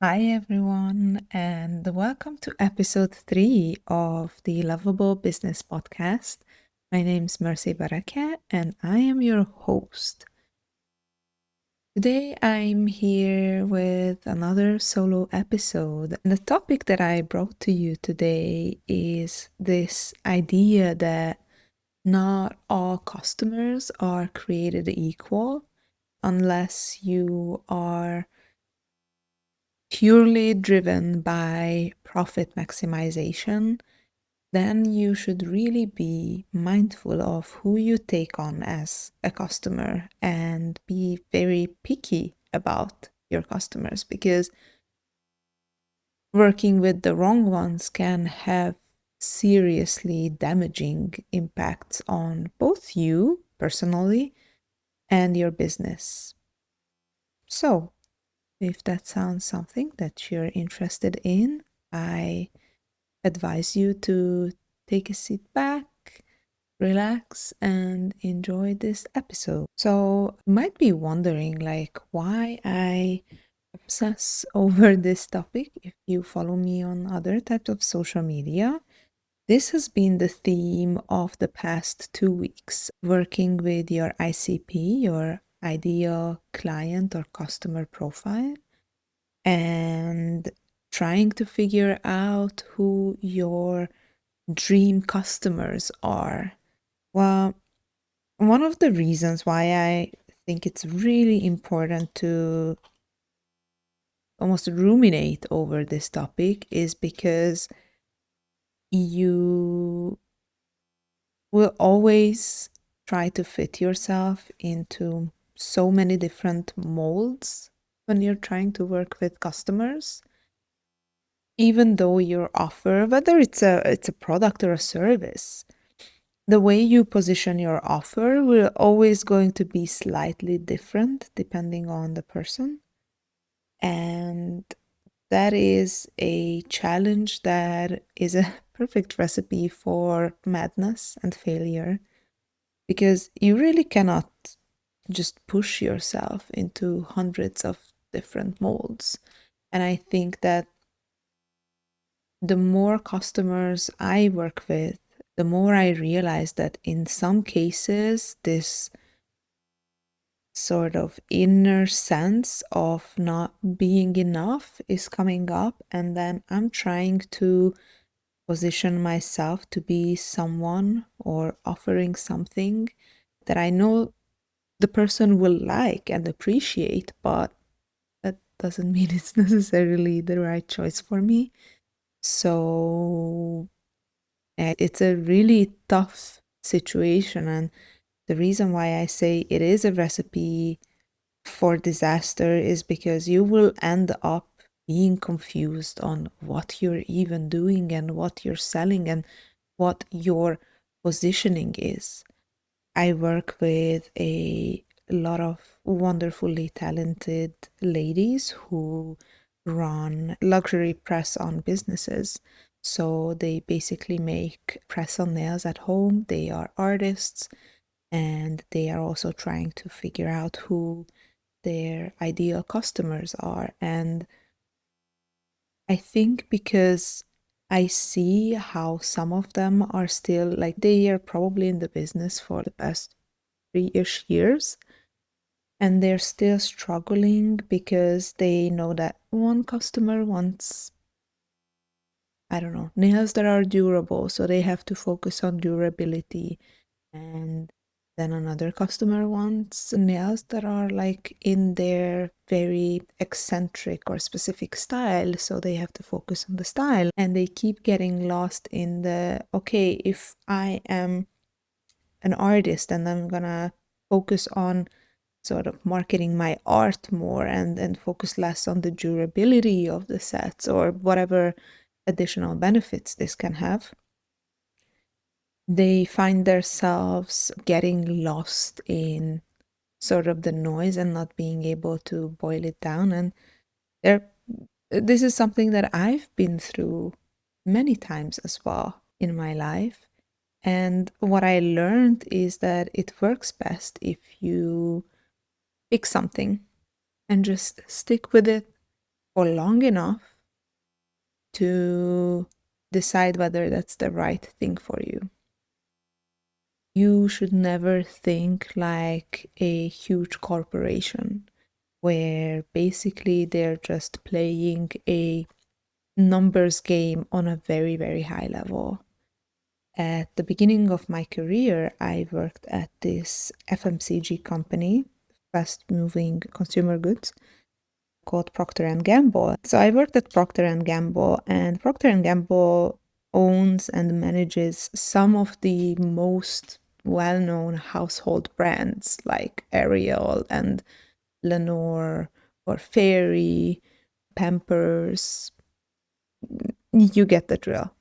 Hi, everyone, and welcome to episode 3 of the Lovable Business Podcast. My name is Mercy Baraka, and I am your host. Today, I'm here with another solo episode. And the topic that I brought to you today is this idea that not all customers are created equal unless you are purely driven by profit maximization, then you should really be mindful of who you take on as a customer and be very picky about your customers, because working with the wrong ones can have seriously damaging impacts on both you personally and your business. So, if that sounds something that you're interested in, I advise you to take a seat back, relax, and enjoy this episode. So, you might be wondering why I obsess over this topic. If you follow me on other types of social media, this has been the theme of the past 2 weeks, working with your ICP, your ideal client or customer profile, and trying to figure out who your dream customers are. Well, one of the reasons why I think it's really important to almost ruminate over this topic is because you will always try to fit yourself into so many different molds when you're trying to work with customers. Even though your offer, whether it's a product or a service, the way you position your offer will always going to be slightly different depending on the person. And that is a challenge that is a perfect recipe for madness and failure, because you really cannot just push yourself into hundreds of different molds. And I think that the more customers I work with, the more I realize that in some cases, this sort of inner sense of not being enough is coming up. And then I'm trying to position myself to be someone or offering something that I know the person will like and appreciate, but that doesn't mean it's necessarily the right choice for me. So it's a really tough situation. And the reason why I say it is a recipe for disaster is because you will end up being confused on what you're even doing and what you're selling and what your positioning is. I work with a lot of wonderfully talented ladies who run luxury press on businesses. So they basically make press on nails at home. They are artists, and they are also trying to figure out who their ideal customers are. And I think because I see how some of them are still like they are probably in the business for the past 3-ish years, and they're still struggling because they know that one customer wants, I don't know, nails that are durable, so they have to focus on durability. And then another customer wants nails that are like in their very eccentric or specific style, so they have to focus on the style. And they keep getting lost in the, okay, if I am an artist and I'm gonna focus on sort of marketing my art more and focus less on the durability of the sets or whatever additional benefits this can have, they find themselves getting lost in sort of the noise and not being able to boil it down. And there, this is something that I've been through many times as well in my life. And what I learned is that it works best if you pick something and just stick with it for long enough to decide whether that's the right thing for you. You should never think like a huge corporation where basically they're just playing a numbers game on a very, very high level. At the beginning of my career, I worked at this FMCG company, fast moving consumer goods, called Procter and Gamble. So I worked at Procter and Gamble, and Procter and Gamble owns and manages some of the most well-known household brands like Ariel and Lenore or Fairy, Pampers. You get the drill.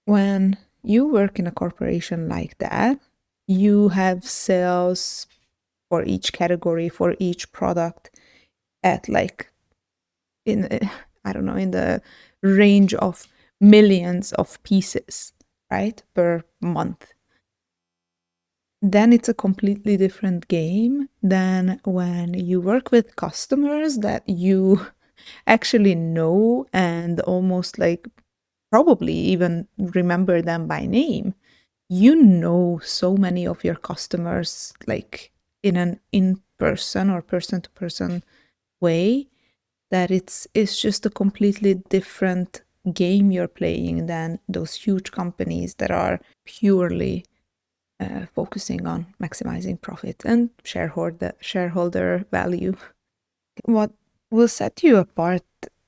When you work in a corporation like that, you have sales for each category, for each product at like in I don't know, in the range of millions of pieces, right, per month. Then it's a completely different game than when you work with customers that you actually know and almost like probably even remember them by name. You know so many of your customers like in an in-person or person-to-person way that it's just a completely different game you're playing than those huge companies that are purely focusing on maximizing profit and shareholder value. What will set you apart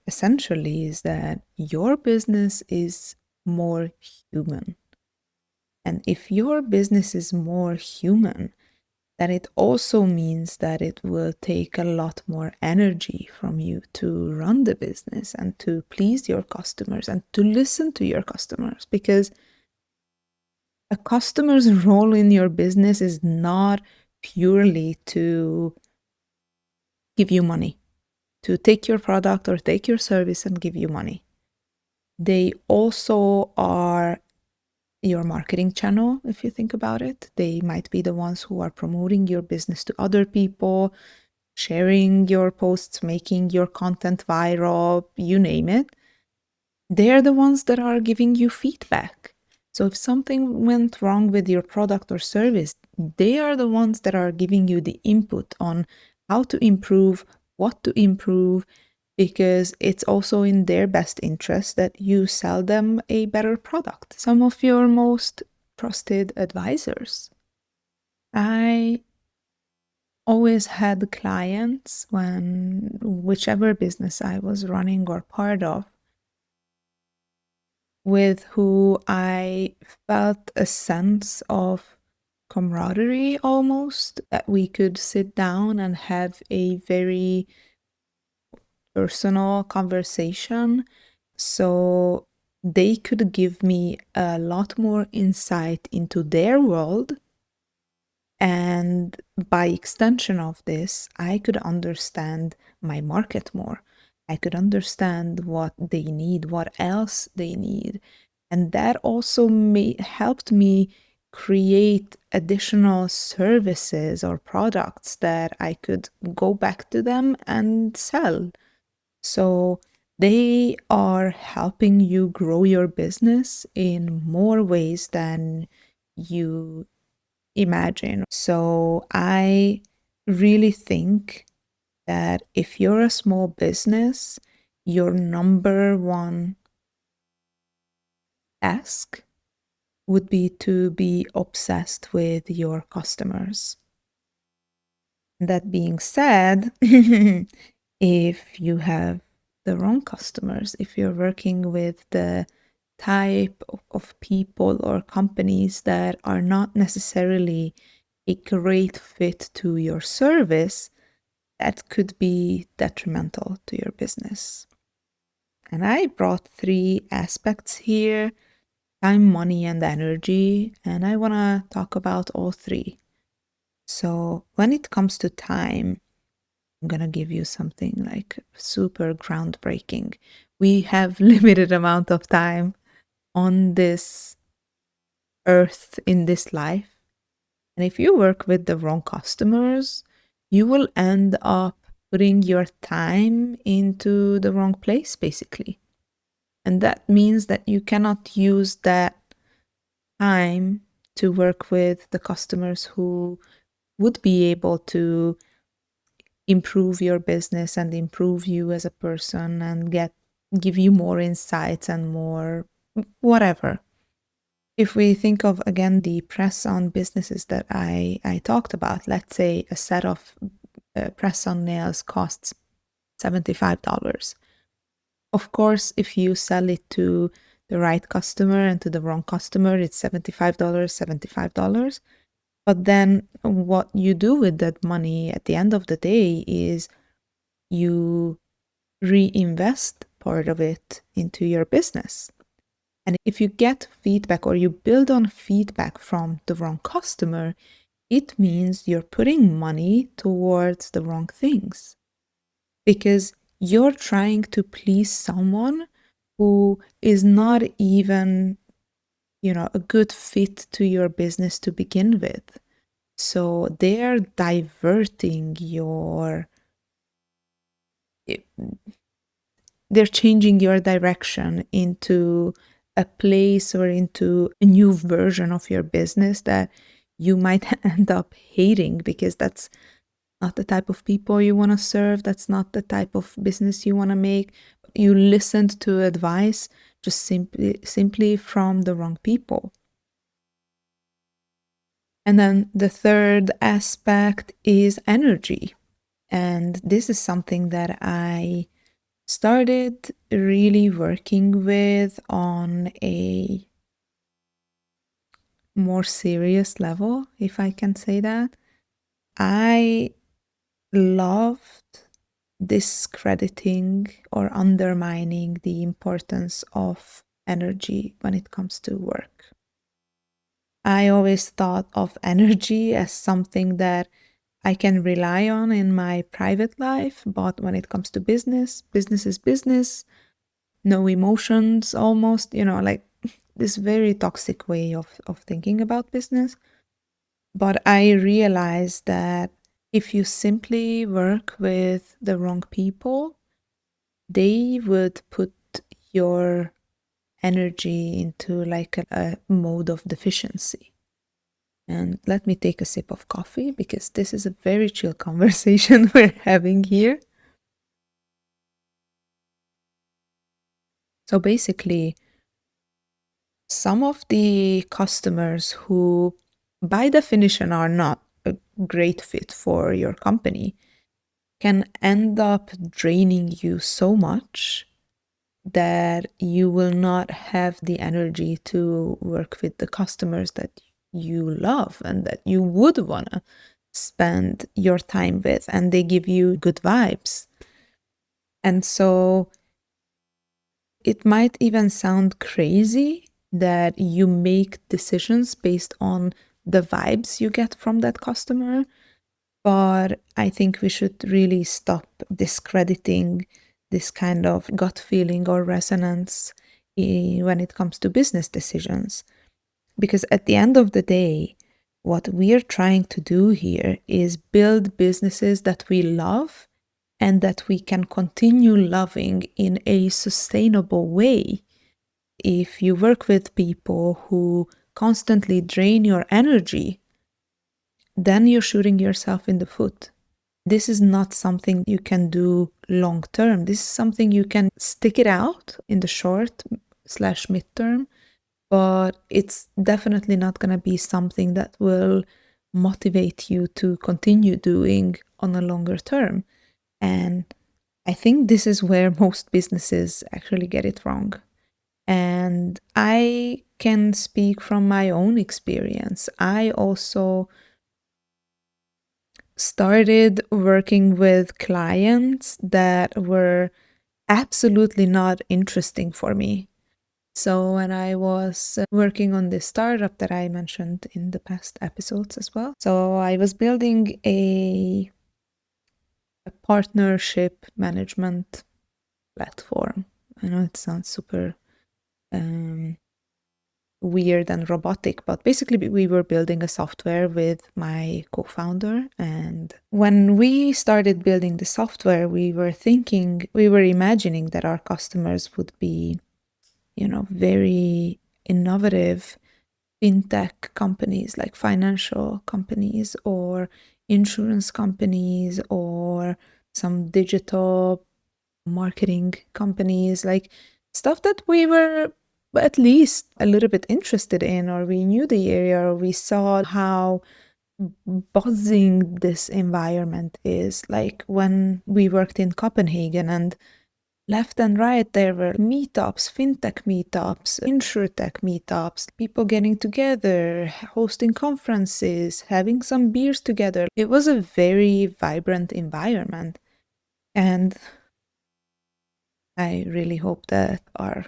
essentially is that your business is more human. And if your business is more human, then it also means that it will take a lot more energy from you to run the business and to please your customers and to listen to your customers, because a customer's role in your business is not purely to give you money, to take your product or take your service and give you money. They also are your marketing channel, if you think about it. They might be the ones who are promoting your business to other people, sharing your posts, making your content viral, you name it. They're the ones that are giving you feedback. So if something went wrong with your product or service, they are the ones that are giving you the input on how to improve, what to improve, because it's also in their best interest that you sell them a better product. Some of your most trusted advisors. I always had clients when whichever business I was running or part of, with who I felt a sense of camaraderie almost, that we could sit down and have a very personal conversation. So they could give me a lot more insight into their world. And by extension of this, I could understand my market more. I could understand what they need, what else they need. And that also helped me create additional services or products that I could go back to them and sell. So they are helping you grow your business in more ways than you imagine. So I really think that if you're a small business, your number one task would be to be obsessed with your customers. That being said, if you have the wrong customers, if you're working with the type of people or companies that are not necessarily a great fit to your service, that could be detrimental to your business. And I brought 3 aspects here: time, money, and energy. And I want to talk about all 3. So when it comes to time, I'm going to give you something like super groundbreaking. We have limited amount of time on this earth in this life. And if you work with the wrong customers, you will end up putting your time into the wrong place, basically. And that means that you cannot use that time to work with the customers who would be able to improve your business and improve you as a person and give you more insights and more whatever. If we think of again the press on businesses that I talked about, let's say a set of press on nails costs $75. Of course, if you sell it to the right customer and to the wrong customer, it's $75, $75. But then what you do with that money at the end of the day is you reinvest part of it into your business. And if you get feedback or you build on feedback from the wrong customer, it means you're putting money towards the wrong things because you're trying to please someone who is not even, a good fit to your business to begin with. So they're diverting they're changing your direction into a place or into a new version of your business that you might end up hating because that's not the type of people you want to serve. That's not the type of business you want to make. You listened to advice just simply from the wrong people. And then the third aspect is energy. And this is something that I started really working with on a more serious level, if I can say that. I loved discrediting or undermining the importance of energy when it comes to work. I always thought of energy as something that I can rely on in my private life, but when it comes to business, business is business, no emotions almost, like this very toxic way of thinking about business. But I realized that if you simply work with the wrong people, they would put your energy into like a mode of deficiency. And let me take a sip of coffee because this is a very chill conversation we're having here. So basically, some of the customers who, by definition, are not a great fit for your company can end up draining you so much that you will not have the energy to work with the customers that you love and that you would want to spend your time with, and they give you good vibes. And so it might even sound crazy that you make decisions based on the vibes you get from that customer, but I think we should really stop discrediting this kind of gut feeling or resonance when it comes to business decisions. Because at the end of the day, what we're trying to do here is build businesses that we love and that we can continue loving in a sustainable way. If you work with people who constantly drain your energy, then you're shooting yourself in the foot. This is not something you can do long term. This is something you can stick it out in the short/midterm, but it's definitely not going to be something that will motivate you to continue doing on a longer term. And I think this is where most businesses actually get it wrong. And I can speak from my own experience. I also started working with clients that were absolutely not interesting for me. So when I was working on this startup that I mentioned in the past episodes as well, so I was building a partnership management platform. I know it sounds super weird and robotic, but basically we were building a software with my co-founder. And when we started building the software, we were imagining that our customers would be, very innovative fintech companies, like financial companies or insurance companies or some digital marketing companies, like stuff that we were at least a little bit interested in, or we knew the area, or we saw how buzzing this environment is. Like when we worked in Copenhagen, and left and right, there were meetups, fintech meetups, insurtech meetups, people getting together, hosting conferences, having some beers together. It was a very vibrant environment. And I really hope that our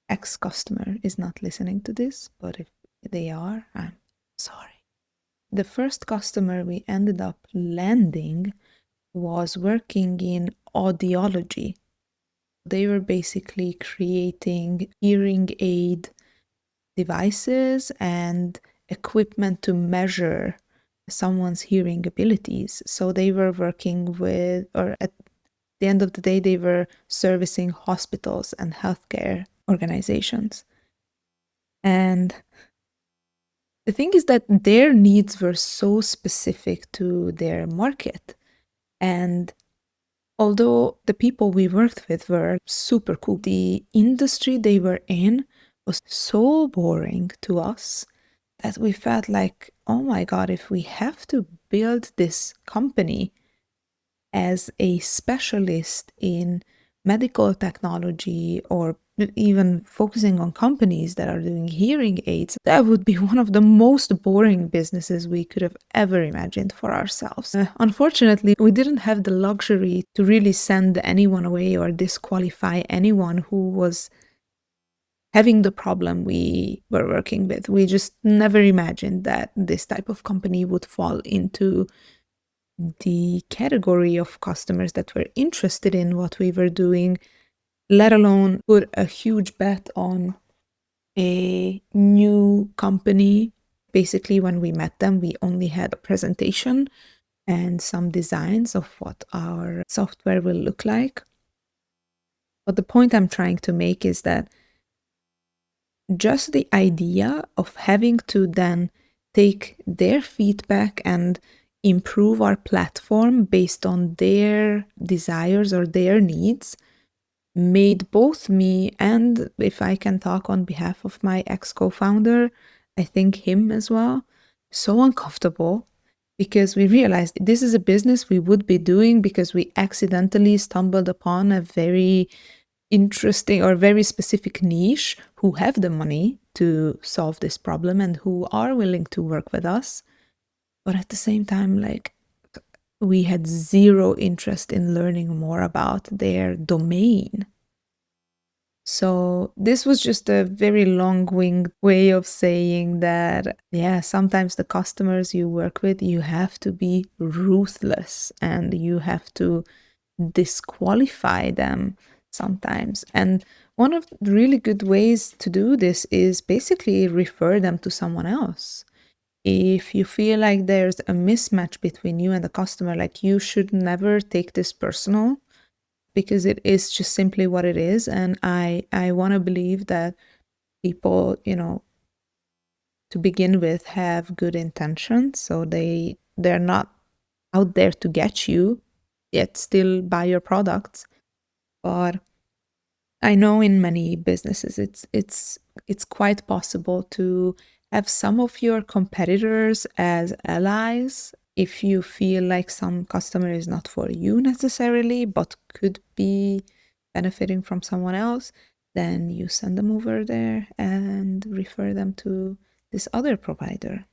ex-customer is not listening to this, but if they are, I'm sorry. The first customer we ended up landing was working in audiology. They were basically creating hearing aid devices and equipment to measure someone's hearing abilities. So they were working with, or at the end of the day, they were servicing hospitals and healthcare organizations. And the thing is that their needs were so specific to their market. And although the people we worked with were super cool, the industry they were in was so boring to us that we felt like, oh my God, if we have to build this company as a specialist in medical technology, or even focusing on companies that are doing hearing aids, that would be one of the most boring businesses we could have ever imagined for ourselves. Unfortunately, we didn't have the luxury to really send anyone away or disqualify anyone who was having the problem we were working with. We just never imagined that this type of company would fall into the category of customers that were interested in what we were doing, let alone put a huge bet on a new company. Basically, when we met them, we only had a presentation and some designs of what our software will look like. But the point I'm trying to make is that just the idea of having to then take their feedback and improve our platform based on their desires or their needs made both me and, if I can talk on behalf of my ex-co-founder, I think him as well, so uncomfortable, because we realized this is a business we would be doing because we accidentally stumbled upon a very interesting or very specific niche who have the money to solve this problem and who are willing to work with us. But at the same time, like, we had zero interest in learning more about their domain. So this was just a very long-winged way of saying that, yeah, sometimes the customers you work with, you have to be ruthless and you have to disqualify them sometimes. And one of the really good ways to do this is basically refer them to someone else. If you feel like there's a mismatch between you and the customer, like, you should never take this personal, because it is just simply what it is. And I want to believe that people, to begin with, have good intentions. So they're not out there to get you, yet still buy your products. But I know in many businesses it's quite possible to have some of your competitors as allies. If you feel like some customer is not for you necessarily, but could be benefiting from someone else, then you send them over there and refer them to this other provider.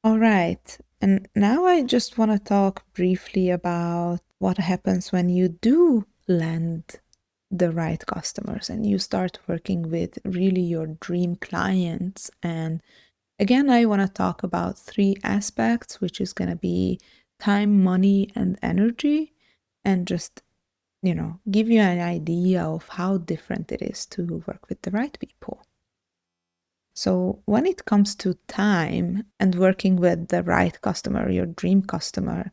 All right. And now I just want to talk briefly about what happens when you do land the right customers and you start working with really your dream clients. And again, I want to talk about 3 aspects, which is going to be time, money, and energy, and just give you an idea of how different it is to work with the right people. So when it comes to time and working with the right customer, your dream customer,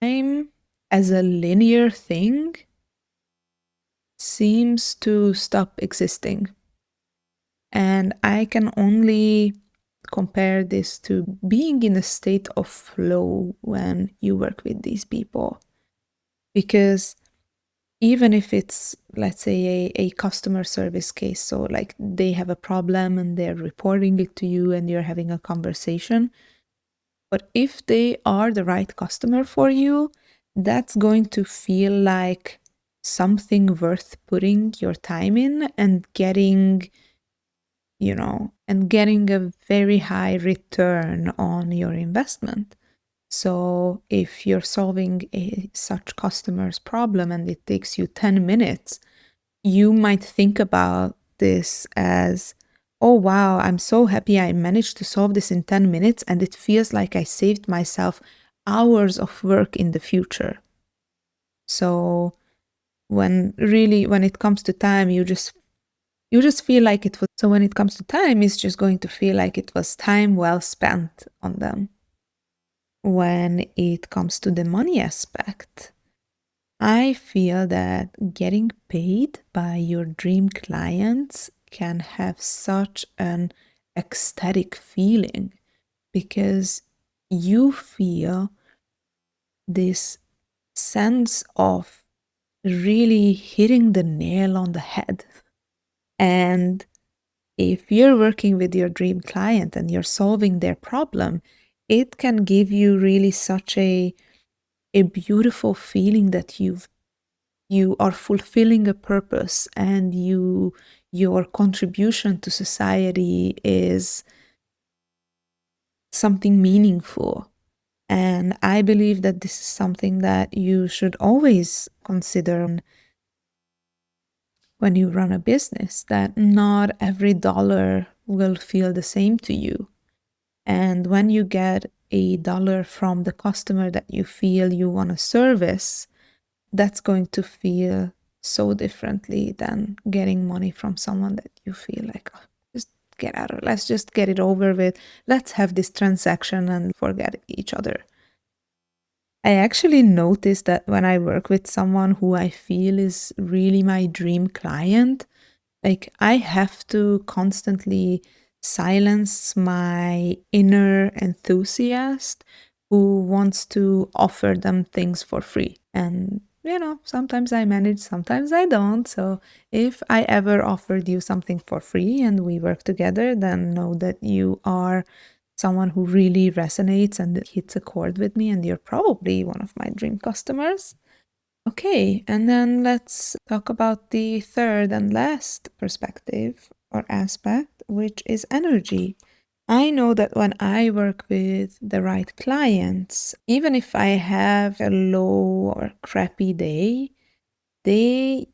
time as a linear thing seems to stop existing. And I can only compare this to being in a state of flow when you work with these people. Because even if it's, let's say, a customer service case, so like they have a problem and they're reporting it to you and you're having a conversation, but if they are the right customer for you, that's going to feel like something worth putting your time in and getting a very high return on your investment. So if you're solving such customer's problem and it takes you 10 minutes, you might think about this as, oh, wow, I'm so happy I managed to solve this in 10 minutes and it feels like I saved myself hours of work in the future. So when it comes to time, you just feel like it was, so when it comes to time, it's just going to feel like it was time well spent on them. When it comes to the money aspect, I feel that getting paid by your dream clients can have such an ecstatic feeling because you feel this sense of really hitting the nail on the head. And if you're working with your dream client and you're solving their problem, it can give you really such a beautiful feeling that you are fulfilling a purpose and your contribution to society is something meaningful. And I believe that this is something that you should always consider when you run a business, that not every dollar will feel the same to you. And when you get a dollar from the customer that you feel you want to service, that's going to feel so differently than getting money from someone that you feel like, oh, just get out of it. Let's just get it over with. Let's have this transaction and forget each other. I actually noticed that when I work with someone who I feel is really my dream client, like I have to constantly silence my inner enthusiast who wants to offer them things for free. And, sometimes I manage, sometimes I don't. So if I ever offered you something for free and we work together, then know that you are someone who really resonates and hits a chord with me, and you're probably one of my dream customers. Okay, and then let's talk about the third and last perspective or aspect, which is energy. I know that when I work with the right clients, even if I have a low or crappy day, they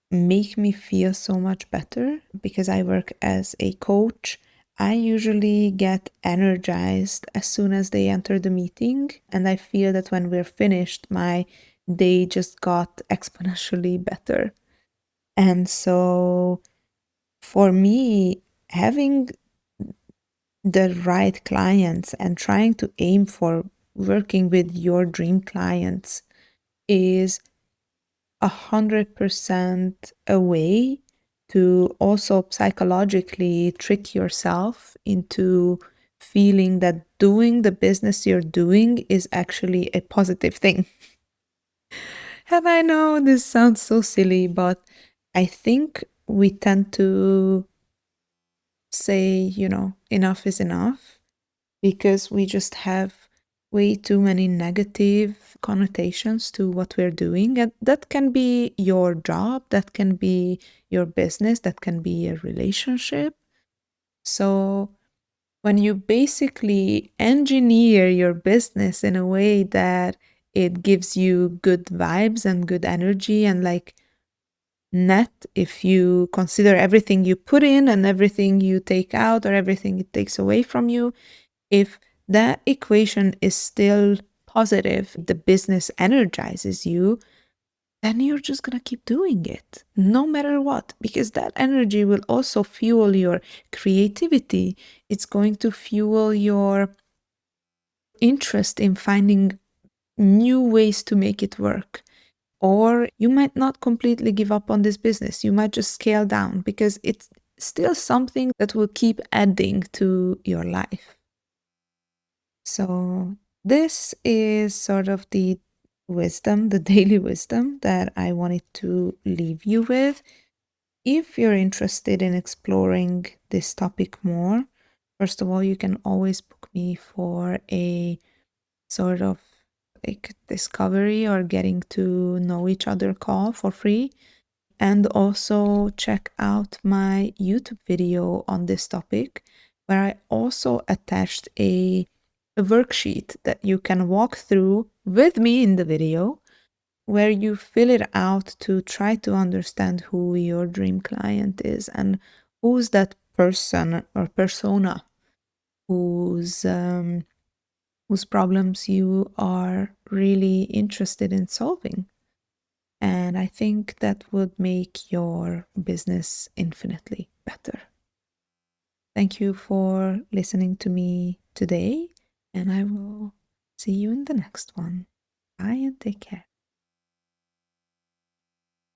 make me feel so much better because I work as a coach. I usually get energized as soon as they enter the meeting, and I feel that when we're finished, my day just got exponentially better. And so for me, having the right clients and trying to aim for working with your dream clients is 100% a way to also psychologically trick yourself into feeling that doing the business you're doing is actually a positive thing. And I know this sounds so silly, but I think we tend to say, enough is enough because we just have way too many negative connotations to what we're doing. And that can be your job, that can be your business, that can be a relationship. So when you basically engineer your business in a way that it gives you good vibes and good energy, and like net, if you consider everything you put in and everything you take out or everything it takes away from you, if that equation is still positive, the business energizes you, then you're just going to keep doing it no matter what, because that energy will also fuel your creativity. It's going to fuel your interest in finding new ways to make it work. Or you might not completely give up on this business. You might just scale down because it's still something that will keep adding to your life. So, this is sort of the wisdom, the daily wisdom that I wanted to leave you with. If you're interested in exploring this topic more, first of all, you can always book me for a sort of like discovery or getting to know each other call for free. And also check out my YouTube video on this topic, where I also attached a worksheet that you can walk through with me in the video, where you fill it out to try to understand who your dream client is and who's that person or persona whose problems you are really interested in solving. And I think that would make your business infinitely better. Thank you for listening to me today, and I will see you in the next one. Bye and take care.